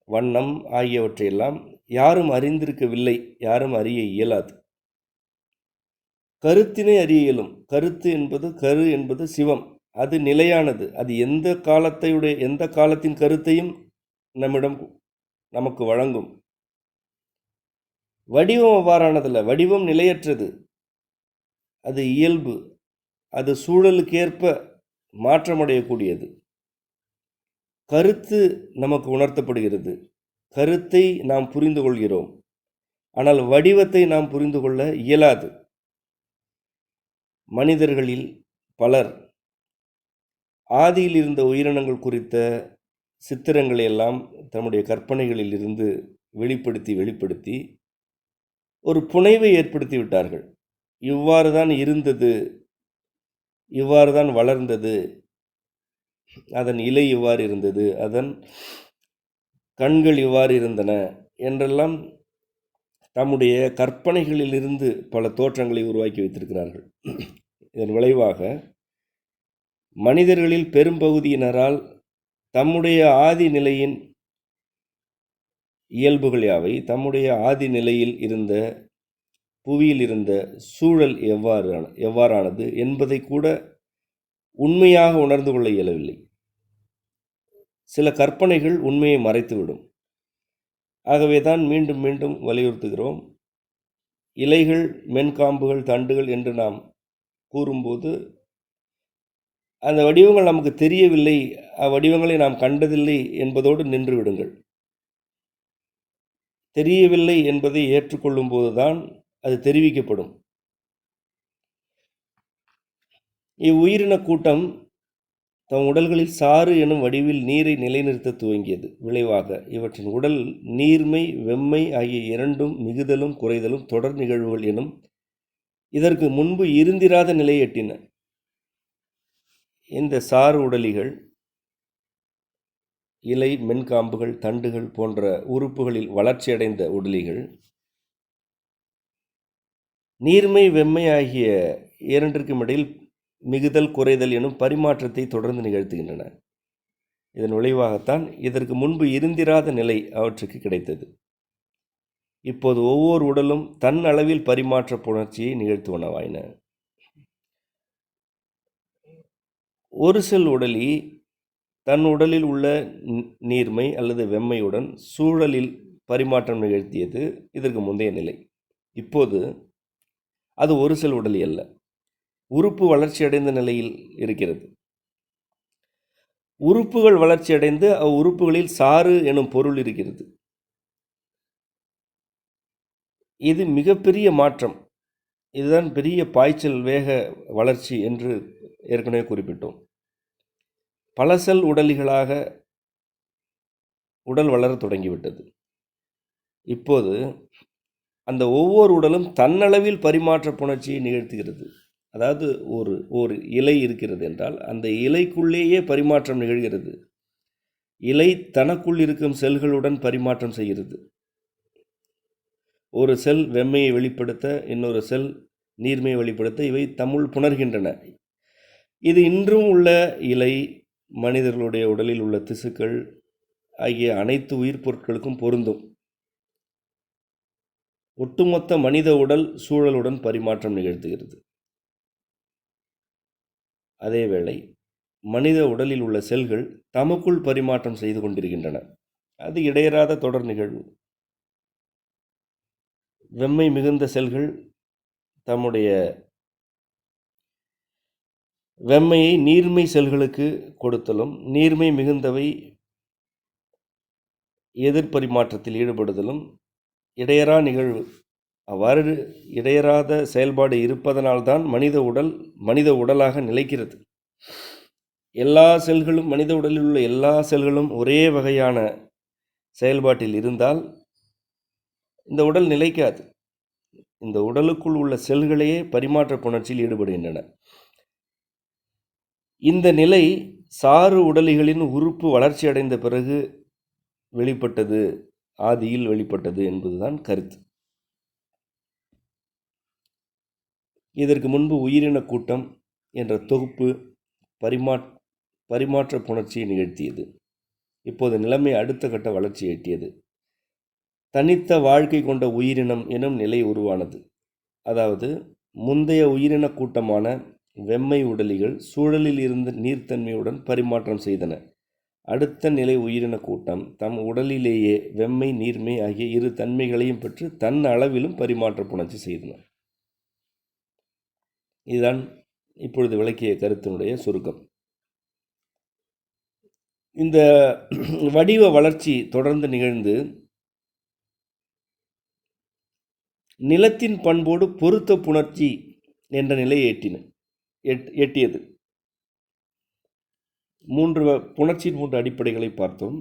வண்ணம் ஆகியவற்றையெல்லாம் யாரும் அறிந்திருக்கவில்லை, யாரும் அறிய இயலாது. கருத்தினை அறிய இயலும். கரு என்பது சிவம், அது நிலையானது. அது எந்த காலத்தின் கருத்தையும் நமக்கு வழங்கும். வடிவம் அவ்வாறானதல்ல. வடிவம் நிலையற்றது, அது இயல்பு, அது சூழலுக்கேற்ப மாற்றமடையக்கூடியது. கருத்து நமக்கு உணர்த்தப்படுகிறது, கருத்தை நாம் புரிந்து கொள்கிறோம், ஆனால் வடிவத்தை நாம் புரிந்து கொள்ள இயலாது. மனிதர்களில் பலர் ஆதியில் இருந்த உயிரினங்கள் குறித்த சித்திரங்களை எல்லாம் தம்முடைய கற்பனைகளில் இருந்து வெளிப்படுத்தி ஒரு புனைவை ஏற்படுத்தி விட்டார்கள். இவ்வாறு தான் இருந்தது, இவ்வாறு தான் வளர்ந்தது, அதன் இலை இவ்வாறு இருந்தது, அதன் கண்கள் இவ்வாறு இருந்தன என்றெல்லாம் தம்முடைய கற்பனைகளிலிருந்து பல தோற்றங்களை உருவாக்கி வைத்திருக்கிறார்கள். இதன் விளைவாக மனிதர்களில் பெரும்பகுதியினரால் தம்முடைய ஆதி நிலையின் இயல்புகள் யாவை, தம்முடைய ஆதி நிலையில் இருந்த புவியில் இருந்த சூழல் எவ்வாறானது என்பதை கூட உண்மையாக உணர்ந்து கொள்ள இயலவில்லை. சில கற்பனைகள் உண்மையை மறைத்துவிடும். ஆகவே தான் மீண்டும் மீண்டும் வலியுறுத்துகிறோம், இலைகள், மென்காம்புகள், தண்டுகள் என்று நாம் கூறும்போது அந்த வடிவங்கள் நமக்கு தெரியவில்லை, அவ்வடிவங்களை நாம் கண்டதில்லை என்பதோடு நின்று விடுங்கள். தெரியவில்லை என்பதை ஏற்றுக்கொள்ளும் போதுதான் அது தெரிவிக்கப்படும். இவ்வுயிரின கூட்டம் தம் உடல்களில் சாறு எனும் வடிவில் நீரை நிலைநிறுத்த துவங்கியது. விளைவாக இவற்றின் உடல் நீர்மை, வெம்மை ஆகிய இரண்டும் மிகுதலும் குறைதலும் தொடர் நிகழ்வுகள் எனும் இதற்கு முன்பு இருந்திராத நிலையை எட்டின. இந்த சாறு உடலிகள், இலை, மென்காம்புகள், தண்டுகள் போன்ற உறுப்புகளில் வளர்ச்சியடைந்த உடலிகள் நீர்மை, வெம்மை ஆகிய இரண்டிற்கும் இடையில் மிகுதல், குறைதல் எனும் பரிமாற்றத்தை தொடர்ந்து நிகழ்த்துகின்றன. இதன் விளைவாகத்தான் இதற்கு முன்பு இருந்திராத நிலை அவற்றுக்கு கிடைத்தது. இப்போது ஒவ்வொரு உடலும் தன் அளவில் பரிமாற்ற புணர்ச்சியை நிகழ்த்துவனவாயின. ஒரு செல் உடலி தன் உடலில் உள்ள நீர்மை அல்லது வெம்மையுடன் சூழலில் பரிமாற்றம் நிகழ்த்தியது இதற்கு முந்தைய நிலை. இப்போது அது ஒரு செல் உடலி அல்ல, உறுப்பு வளர்ச்சியடைந்த நிலையில் இருக்கிறது. உறுப்புகள் வளர்ச்சியடைந்து அவ்வுறுப்புகளில் சாறு எனும் பொருள் இருக்கிறது. இது மிகப்பெரிய மாற்றம். இதுதான் பெரிய பாய்ச்சல் வேக வளர்ச்சி என்று ஏற்கனவே குறிப்பிட்டோம். பல செல் உடலிகளாக உடல் வளரத் தொடங்கிவிட்டது. இப்போது அந்த ஒவ்வொரு உடலும் தன்னளவில் பரிமாற்ற புணர்ச்சியை நிகழ்த்துகிறது. அதாவது ஒரு இலை இருக்கிறது என்றால் அந்த இலைக்குள்ளேயே பரிமாற்றம் நிகழ்கிறது. இலை தனக்குள் இருக்கும் செல்களுடன் பரிமாற்றம் செய்கிறது. ஒரு செல் வெம்மையை வெளிப்படுத்த, இன்னொரு செல் நீர்மையை வெளிப்படுத்த இவை தம்முள் புணர்கின்றன. இது இன்றும் உள்ள இலை, மனிதர்களுடைய உடலில் உள்ள திசுக்கள் ஆகிய அனைத்து உயிர் பொருட்களுக்கும் பொருந்தும். ஒட்டுமொத்த மனித உடல் சூழலுடன் பரிமாற்றம் நிகழ்த்துகிறது. அதேவேளை மனித உடலில் உள்ள செல்கள் தமக்குள் பரிமாற்றம் செய்து கொண்டிருக்கின்றன. அது இடையறாத தொடர் நிகழ்வு. வெம்மை மிகுந்த செல்கள் தம்முடைய வெம்மையை நீர்மை செல்களுக்கு கொடுத்தலும், நீர்மை மிகுந்தவை எதிர்பரிமாற்றத்தில் ஈடுபடுதலும் இடையறா நிகழ்வு. அவ்வாறு இடையறாத செயல்பாடு இருப்பதனால்தான் மனித உடலாக நிலைக்கிறது. எல்லா செல்களும், மனித உடலில் உள்ள எல்லா செல்களும் ஒரே வகையான செயல்பாட்டில் இருந்தால் இந்த உடல் நிலைக்காது. இந்த உடலுக்குள் உள்ள செல்களையே பரிமாற்ற புணர்ச்சியில் ஈடுபடுகின்றன. இந்த நிலை சாறு உடலிகளின் உறுப்பு வளர்ச்சி அடைந்த பிறகு வெளிப்பட்டது, ஆதியில் வெளிப்பட்டது என்பதுதான் கருத்து. இதற்கு முன்பு உயிரின கூட்டம் என்ற தொகுப்பு பரிமாற்ற புணர்ச்சியை நிகழ்த்தியது. இப்போது நிலைமை அடுத்த கட்ட வளர்ச்சி எட்டியது. தனித்த வாழ்க்கை கொண்ட உயிரினம் எனும் நிலை உருவானது. அதாவது முந்தைய உயிரின கூட்டமான வெம்மை உடலிகள் சூழலில் இருந்த நீர்த்தன்மையுடன் பரிமாற்றம் செய்தன. அடுத்த நிலை உயிரின கூட்டம் தம் உடலிலேயே வெம்மை, நீர்மை ஆகிய இரு தன்மைகளையும் பெற்று தன் அளவிலும் பரிமாற்ற புணர்ச்சி செய்தன. இதுதான் இப்பொழுது விளக்கிய கருத்தினுடைய சுருக்கம். இந்த வடிவ வளர்ச்சி தொடர்ந்து நிகழ்ந்து நிலத்தின் பண்போடு பொருத்த புணர்ச்சி என்ற நிலையை எட்டியது. புணர்ச்சியின் 3 அடிப்படைகளை பார்த்தோம்.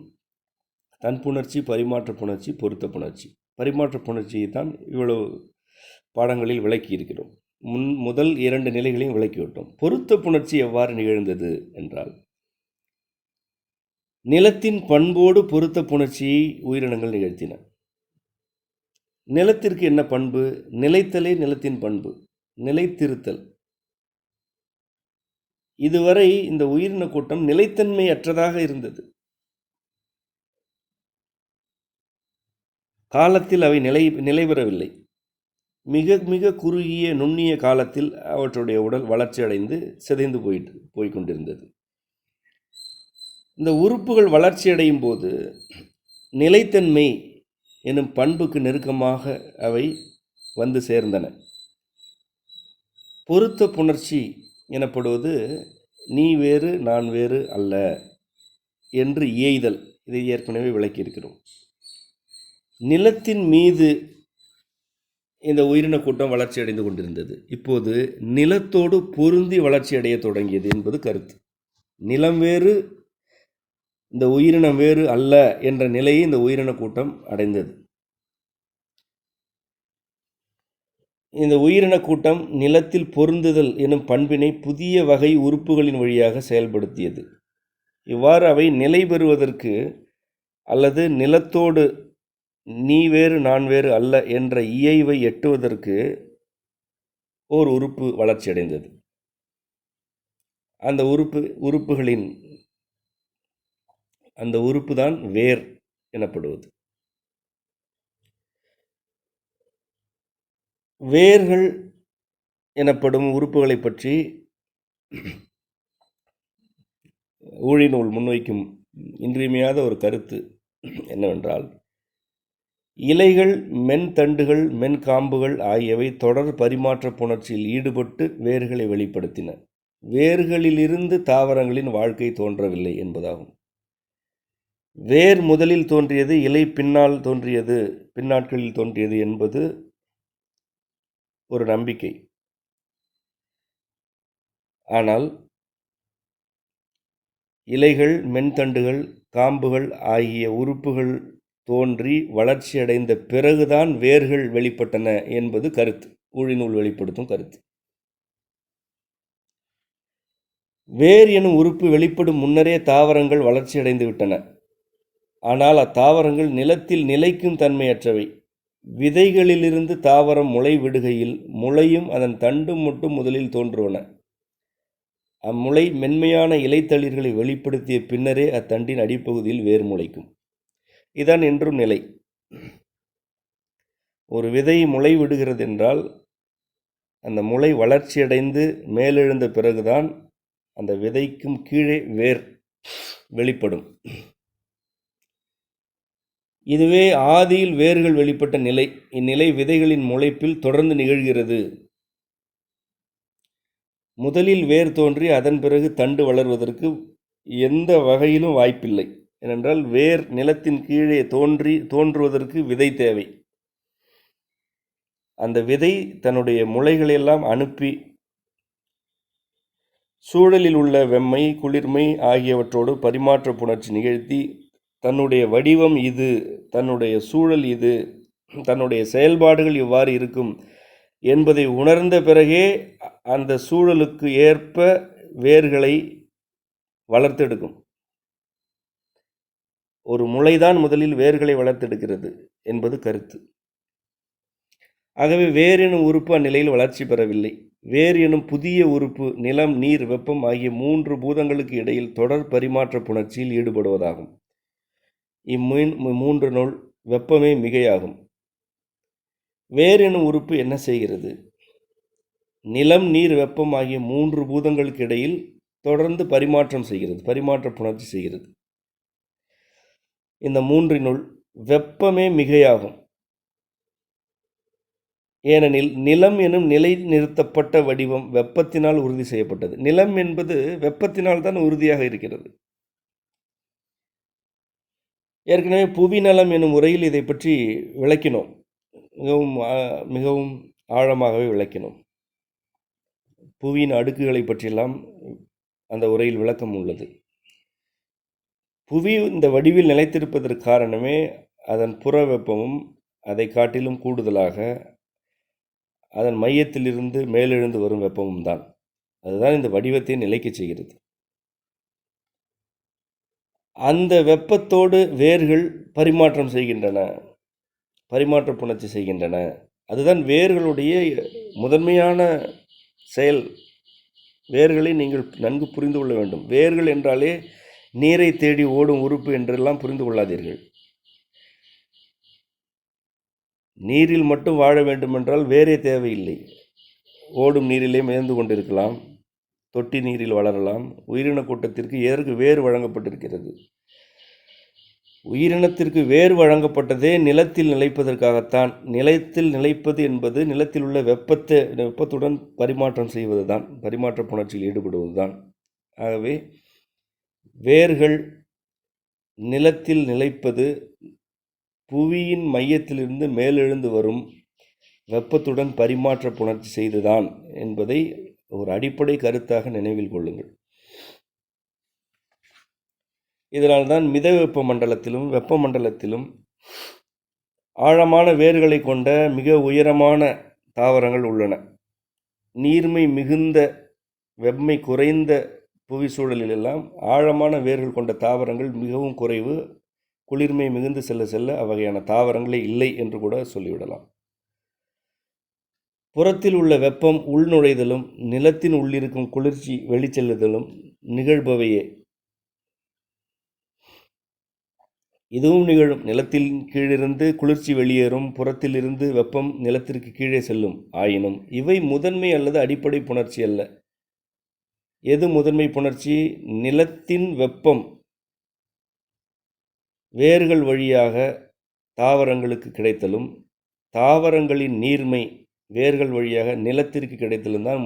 தன்புணர்ச்சி, பரிமாற்ற புணர்ச்சி, பொருத்த புணர்ச்சி. பரிமாற்ற புணர்ச்சியை தான் இவ்வளவு பாடங்களில் விளக்கி இருக்கிறோம். முதல் 2 நிலைகளையும் விளக்கிவிட்டோம். பொருத்த புணர்ச்சி எவ்வாறு நிகழ்ந்தது என்றால், நிலத்தின் பண்போடு பொருத்த புணர்ச்சியை உயிரினங்கள் நிகழ்த்தின. நிலத்திற்கு என்ன பண்பு? நிலைத்தலே நிலத்தின் பண்பு, நிலைத்திருத்தல். இதுவரை இந்த உயிரின கூட்டம் நிலைத்தன்மை அற்றதாக இருந்தது. காலத்தில் அவை நிலை பெறவில்லை. மிக மிக குறுகிய நுண்ணிய காலத்தில் அவற்றுடைய உடல் வளர்ச்சி அடைந்து சிதைந்து போய்கொண்டிருந்தது. இந்த உறுப்புகள் வளர்ச்சி அடையும் போது நிலைத்தன்மை எனும் பண்புக்கு நெருக்கமாக அவை வந்து சேர்ந்தன. பொருத்த புணர்ச்சி எனப்படுவது நீ வேறு நான் வேறு அல்ல என்று இயைதல். இதை ஏற்கனவே விளக்கியிருக்கிறோம். நிலத்தின் மீது இந்த உயிரின கூட்டம் வளர்ச்சி அடைந்து கொண்டிருந்தது. இப்போது நிலத்தோடு பொருந்தி வளர்ச்சி அடைய தொடங்கியது என்பது கருத்து. நிலம் வேறு, இந்த உயிரினம் வேறு அல்ல என்ற நிலையை இந்த உயிரின கூட்டம் அடைந்தது. இந்த உயிரின கூட்டம் நிலத்தில் பொருந்துதல் எனும் பண்பினை புதிய வகை உறுப்புகளின் வழியாக செயல்படுத்தியது. இவ்வாறு அவை நிலை பெறுவதற்கு அல்லது நிலத்தோடு நீ வேறு நான் வேறு அல்ல என்ற இயைவை எட்டுவதற்கு ஓர் உறுப்பு வளர்ச்சி அடைந்தது. அந்த உறுப்பு தான் வேர் எனப்படுவது. வேர்கள் எனப்படும் உறுப்புகளை பற்றி ஊழிநூல் முன்வைக்கும் இன்றியமையாத ஒரு கருத்து என்னவென்றால், இலைகள், மென்தண்டுகள், மென்காம்புகள் ஆகியவை தொடர் பரிமாற்ற புணர்ச்சியில் ஈடுபட்டு வேர்களை வெளிப்படுத்தின. வேர்களிலிருந்து தாவரங்களின் வாழ்க்கை தோன்றவில்லை என்பதாகும். வேர் முதலில் தோன்றியது, இலை பின்னாட்களில் தோன்றியது என்பது ஒரு நம்பிக்கை. ஆனால் இலைகள், மென்தண்டுகள், காம்புகள் ஆகிய உறுப்புகள் தோன்றி வளர்ச்சியடைந்த பிறகுதான் வேர்கள் வெளிப்பட்டன என்பது கருத்து. ஊழிநூல் வெளிப்படுத்தும் கருத்து. வேர் எனும் உறுப்பு வெளிப்படும் முன்னரே தாவரங்கள் வளர்ச்சியடைந்து விட்டன. ஆனால் அத்தாவரங்கள் நிலத்தில் நிலைக்கும் தன்மையற்றவை. விதைகளிலிருந்து தாவரம் முளை விடுகையில் முளையும் அதன் தண்டும் மட்டும் முதலில் தோன்றுவன. அம்முளை மென்மையான இலைத்தளிர்களை வெளிப்படுத்திய பின்னரே அத்தண்டின் அடிப்பகுதியில் வேர் முளைக்கும். இதான் என்றும் நிலை. ஒரு விதை முளை விடுகிறது என்றால் அந்த முளை வளர்ச்சியடைந்து மேலெழுந்த பிறகுதான் அந்த விதைக்கும் கீழே வேர் வெளிப்படும். இதுவே ஆதியில் வேர்கள் வெளிப்பட்ட நிலை. இந்நிலை விதைகளின் முளைப்பில் தொடர்ந்து நிகழ்கிறது. முதலில் வேர் தோன்றி அதன் பிறகு தண்டு வளர்வதற்கு எந்த வகையிலும் வாய்ப்பில்லை. ஏனென்றால் வேர் நிலத்தின் கீழே தோன்றுவதற்கு விதை தேவை. அந்த விதை தன்னுடைய முளைகளெல்லாம் அனுப்பி சூழலில் உள்ள வெம்மை, குளிர்மை ஆகியவற்றோடு பரிமாற்ற புணர்ச்சி நிகழ்த்தி தன்னுடைய வடிவம் இது, தன்னுடைய சூழல் இது, தன்னுடைய செயல்பாடுகள் இவ்வாறு இருக்கும் என்பதை உணர்ந்த பிறகே அந்த சூழலுக்கு ஏற்ப வேர்களை வளர்த்தெடுக்கும். ஒரு முளைதான் முதலில் வேர்களை வளர்த்தெடுக்கிறது என்பது கருத்து. ஆகவே வேர் எனும் உறுப்பு அந்நிலையில் வளர்ச்சி பெறவில்லை. வேர் எனும் புதிய உறுப்பு நிலம், நீர், வெப்பம் ஆகிய 3 பூதங்களுக்கு இடையில் தொடர் பரிமாற்ற புணர்ச்சியில் ஈடுபடுவதாகும். இம்மூன்றினுள் வெப்பமே மிகையாகும். வேர் எனும் உறுப்பு என்ன செய்கிறது? நிலம், நீர், வெப்பம் ஆகிய 3 பூதங்களுக்கு இடையில் தொடர்ந்து பரிமாற்றம் செய்கிறது, பரிமாற்ற புணர்ச்சி செய்கிறது. இந்த மூன்றினுள் வெப்பமே மிகையாகும். ஏனெனில் நிலம் எனும் நிலை நிறுத்தப்பட்ட வடிவம் வெப்பத்தினால் உறுதி செய்யப்பட்டது. நிலம் என்பது வெப்பத்தினால் தான் உறுதியாக இருக்கிறது. ஏற்கனவே புவி நலம் எனும் உரையில் இதை பற்றி விளக்கினோம். மிகவும் ஆழமாகவே விளக்கினோம். புவியின் அடுக்குகளை பற்றியெல்லாம் அந்த உரையில் விளக்கம் உள்ளது. புவி இந்த வடிவில் நிலைத்திருப்பதற்கு காரணமே அதன் புற வெப்பமும் அதை காட்டிலும் கூடுதலாக அதன் மையத்திலிருந்து மேலெழுந்து வரும் வெப்பமும் தான். அதுதான் இந்த வடிவத்தை நிலைக்க செய்கிறது. அந்த வெப்பத்தோடு வேர்கள் பரிமாற்றம் செய்கின்றன, பரிமாற்ற புணர்ச்சி செய்கின்றன. அதுதான் வேர்களுடைய முதன்மையான செயல். வேர்களை நீங்கள் நன்கு புரிந்து கொள்ள வேண்டும். வேர்கள் என்றாலே நீரை தேடி ஓடும் உறுப்பு என்றெல்லாம் புரிந்து கொள்ளாதீர்கள். நீரில் மட்டும் வாழ வேண்டுமென்றால் வேறே தேவையில்லை. ஓடும் நீரிலே மிதந்து கொண்டிருக்கலாம், தொட்டி நீரில் வளரலாம். உயிரின கூட்டத்திற்கு எதற்கு வேறு வழங்கப்பட்டிருக்கிறது? உயிரினத்திற்கு வேறு வழங்கப்பட்டதே நிலத்தில் நிலைப்பதற்காகத்தான். நிலத்தில் நிலைப்பது என்பது நிலத்தில் உள்ள வெப்பத்துடன் பரிமாற்றம் செய்வது தான், பரிமாற்ற புணர்ச்சியில் ஈடுபடுவது தான். ஆகவே வேர்கள் நிலத்தில் நிலைப்பது புவியின் மையத்திலிருந்து மேலெழுந்து வரும் வெப்பத்துடன் பரிமாற்ற புணர்ச்சி செய்துதான் என்பதை ஒரு அடிப்படை கருத்தாக நினைவில் கொள்ளுங்கள். இதனால்தான் மித வெப்ப மண்டலத்திலும் வெப்ப மண்டலத்திலும் ஆழமான வேர்களை கொண்ட மிக உயரமான தாவரங்கள் உள்ளன. நீர்மை மிகுந்த வெம்மை குறைந்த புவி சூழலிலெல்லாம் ஆழமான வேர்கள் கொண்ட தாவரங்கள் மிகவும் குறைவு. குளிர்மை மிகுந்து செல்ல செல்ல அவ்வகையான தாவரங்களே இல்லை என்று கூட சொல்லிவிடலாம். புறத்தில் உள்ள வெப்பம் உள்நுழைதலும் நிலத்தின் உள்ளிருக்கும் குளிர்ச்சி வெளிச்செல்லுதலும் நிகழ்பவையே. இதுவும் நிகழும். நிலத்தின் கீழிருந்து குளிர்ச்சி வெளியேறும், புறத்தில் இருந்து வெப்பம் நிலத்திற்கு கீழே செல்லும். ஆயினும் இவை முதன்மை அல்லது அடிப்படை புணர்ச்சி அல்ல. எது முதன்மை புணர்ச்சி? நிலத்தின் வெப்பம் வேர்கள் வழியாக தாவரங்களுக்கு கிடைத்தலும் தாவரங்களின் நீர்மை வேர்கள் வழியாக நிலத்திற்கு கிடைத்தலும் தான்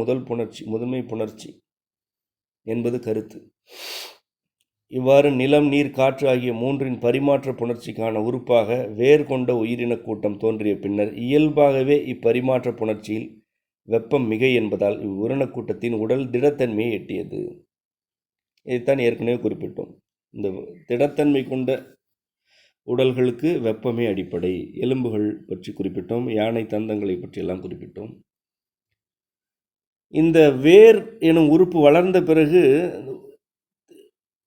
முதன்மை புணர்ச்சி என்பது கருத்து. இவ்வாறு நிலம், நீர், காற்று ஆகிய மூன்றின் பரிமாற்ற புணர்ச்சிக்கான உறுப்பாக வேர் கொண்ட உயிரின கூட்டம் தோன்றிய பின்னர் இயல்பாகவே இப்பரிமாற்ற புணர்ச்சியில் வெப்பம் மிகை என்பதால் இவ்வுயிரின கூட்டத்தின் உடல் திடத்தன்மையை எட்டியது. இதைத்தான் ஏற்கனவே குறிப்பிட்டோம். இந்த திடத்தன்மை கொண்ட உடல்களுக்கு வெப்பமே அடிப்படை. எலும்புகள் பற்றி குறிப்பிட்டோம், யானை தந்தங்களை பற்றியெல்லாம் குறிப்பிட்டோம். இந்த வேர் எனும் உறுப்பு வளர்ந்த பிறகு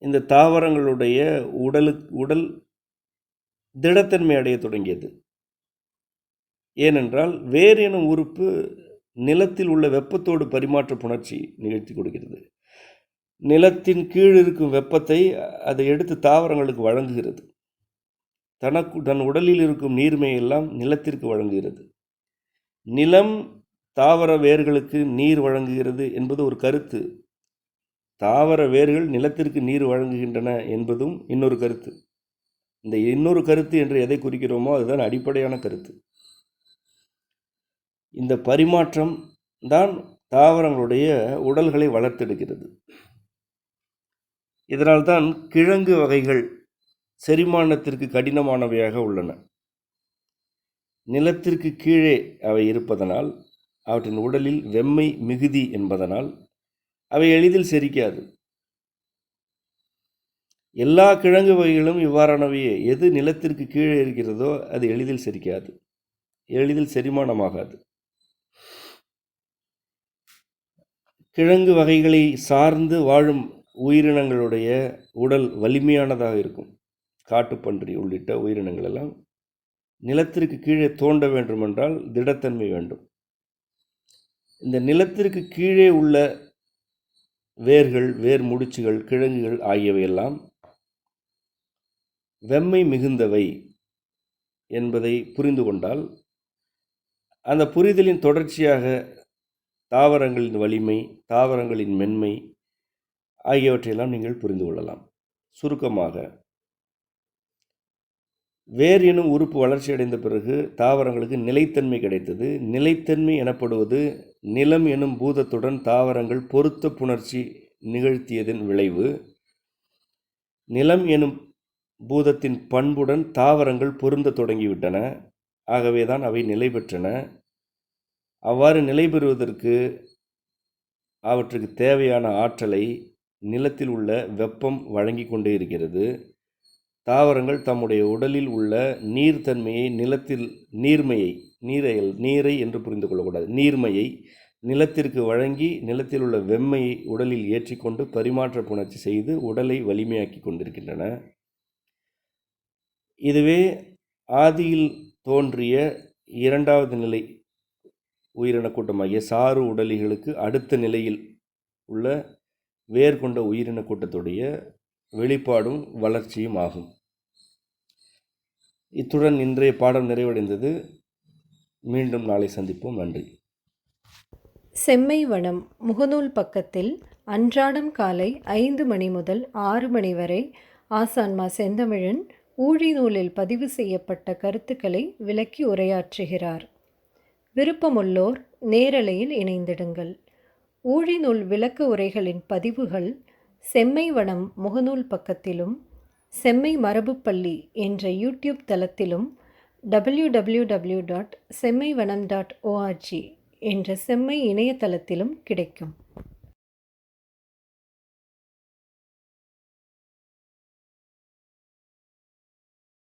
இந்த தாவரங்களுடைய உடல் திடத்தன்மை அடைய தொடங்கியது. ஏனென்றால் வேர் எனும் உறுப்பு நிலத்தில் உள்ள வெப்பத்தோடு பரிமாற்ற புணர்ச்சி நிகழ்த்தி கொடுக்கிறது. நிலத்தின் கீழ் இருக்கும் வெப்பத்தை அதை எடுத்து தாவரங்களுக்கு வழங்குகிறது. தன் உடலில் இருக்கும் நீர்மையெல்லாம் நிலத்திற்கு வழங்குகிறது. நிலம் தாவர வேர்களுக்கு நீர் வழங்குகிறது என்பது ஒரு கருத்து. தாவர வேர்கள் நிலத்திற்கு நீர் வழங்குகின்றன என்பதும் இன்னொரு கருத்து. இந்த இன்னொரு கருத்து என்று எதை குறிக்கிறோமோ அதுதான் அடிப்படையான கருத்து. இந்த பரிமாற்றம் தான் தாவரங்களுடைய உடல்களை வளர்த்தெடுக்கிறது. இதனால்தான் கிழங்கு வகைகள் செரிமானத்திற்கு கடினமானவையாக உள்ளன. நிலத்திற்கு கீழே அவை இருப்பதனால், அவற்றின் உடலில் வெம்மை மிகுதி என்பதனால் அவை எளிதில் செரிக்காது. எல்லா கிழங்கு வகைகளும் இவ்வாறானவையே. எது நிலத்திற்கு கீழே இருக்கிறதோ அது எளிதில் செரிக்காது, எளிதில் செரிமானமாகாது. கிழங்கு வகைகளை சார்ந்து வாழும் உயிரினங்களுடைய உடல் வலிமையானதாக இருக்கும். காட்டுப்பன்றி உள்ளிட்ட உயிரினங்கள் எல்லாம் நிலத்திற்கு கீழே தோண்ட வேண்டுமென்றால் திடத்தன்மை வேண்டும். இந்த நிலத்திற்கு கீழே உள்ள வேர்கள், வேர் முடிச்சுகள், கிழங்குகள் ஆகியவையெல்லாம் வெம்மை மிகுந்தவை என்பதை புரிந்து கொண்டால், அந்த புரிதலின் தொடர்ச்சியாக தாவரங்களின் வலிமை, தாவரங்களின் மென்மை ஆகியவற்றையெல்லாம் நீங்கள் புரிந்து கொள்ளலாம். சுருக்கமாக, வேர் எனும் உறுப்பு வளர்ச்சியடைந்த பிறகு தாவரங்களுக்கு நிலைத்தன்மை கிடைத்தது. நிலைத்தன்மை எனப்படுவது நிலம் எனும் பூதத்துடன் தாவரங்கள் பொருத்த புணர்ச்சி நிகழ்த்தியதன் விளைவு. நிலம் எனும் பூதத்தின் பண்புடன் தாவரங்கள் பொருந்த தொடங்கிவிட்டன. ஆகவேதான் அவை நிலை பெற்றன. அவ்வாறு நிலை பெறுவதற்கு அவற்றுக்கு தேவையான ஆற்றலை நிலத்தில் உள்ள வெப்பம் வழங்கி கொண்டே இருக்கிறது. தாவரங்கள் தம்முடைய உடலில் உள்ள நீர்த்தன்மையை நிலத்தில் நீரை என்று புரிந்து கொள்ளக்கூடாது, நீர்மையை நிலத்திற்கு வழங்கி நிலத்தில் உள்ள வெம்மையை உடலில் ஏற்றிக்கொண்டு பரிமாற்ற புணர்ச்சி செய்து உடலை வலிமையாக்கி கொண்டிருக்கின்றன. இதுவே ஆதியில் தோன்றிய இரண்டாவது நிலை உயிரின கூட்டமாகிய சாறு உடலிகளுக்கு அடுத்த நிலையில் உள்ள வேர் கொண்ட உயிரின கூட்டத்துடைய வெளிப்பாடும் வளர்ச்சியும் ஆகும். இத்துடன் இன்றைய பாடம் நிறைவடைந்தது. மீண்டும் நாளை சந்திப்போம். நன்றி. செம்மை வனம் முகநூல் பக்கத்தில் அன்றாடம் காலை 5 மணி முதல் 6 மணி வரை ஆசான்மா செந்தமிழன் ஊழி நூலில் பதிவு செய்யப்பட்ட கருத்துக்களை விளக்கி உரையாற்றுகிறார். விருப்பமுள்ளோர் நேரலையில் இணைந்திடுங்கள். ஊழி நூல் விளக்க உரைகளின் பதிவுகள் செம்மை வனம் முகநூல் பக்கத்திலும் செம்மை மரபுப்பள்ளி என்ற யூடியூப் தளத்திலும் www.semmaivanam.org என்ற செம்மை இணையதளத்திலும் கிடைக்கும்.